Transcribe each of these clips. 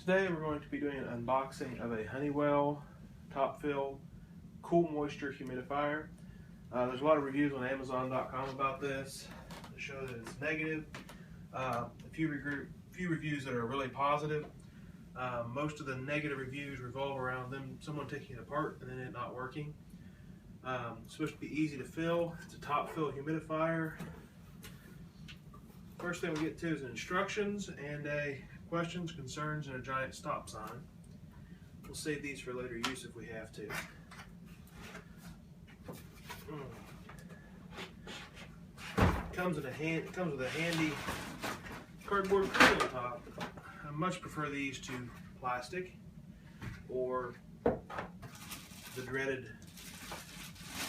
Today we're going to be doing an unboxing of a Honeywell top fill cool moisture humidifier. There's a lot of reviews on Amazon.com about this that show that it's negative. A few reviews that are really positive. Most of the negative reviews revolve around someone taking it apart and then it not working. It's supposed to be easy to fill. It's a top fill humidifier. First thing we get to is instructions and questions, concerns, and a giant stop sign. We'll save these for later use if we have to. Comes with a handy cardboard cover on top. I much prefer these to plastic or the dreaded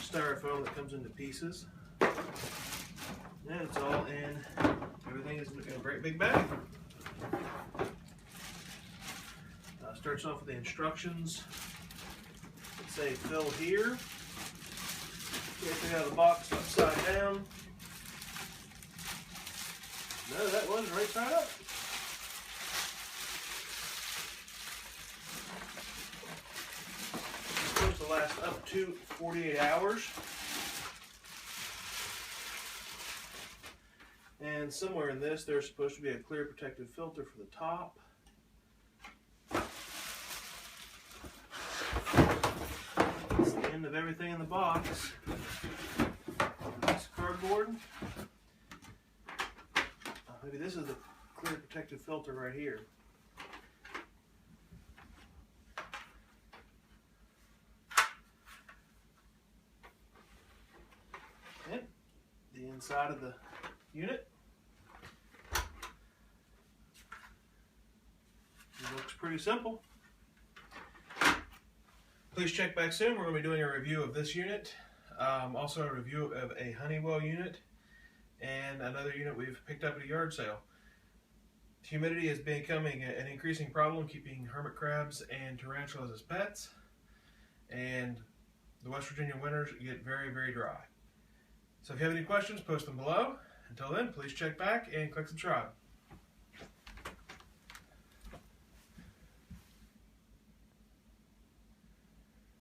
styrofoam that comes into pieces. And it's all in. Everything is in a great big bag. Starts off with the instructions. Let's say fill here. Get it out of the box upside down. No, that one's right side up. It's supposed to last up to 48 hours. And somewhere in this, there's supposed to be a clear protective filter for the top. That's the end of everything in the box. This cardboard. Maybe this is the clear protective filter right here. And the inside of the unit. It looks pretty simple. Please check back soon. We're going to be doing a review of this unit. Also a review of a Honeywell unit and another unit we've picked up at a yard sale. Humidity is becoming an increasing problem, keeping hermit crabs and tarantulas as pets. And the West Virginia winters get very, very dry. So if you have any questions, post them below. Until then, please check back and click subscribe.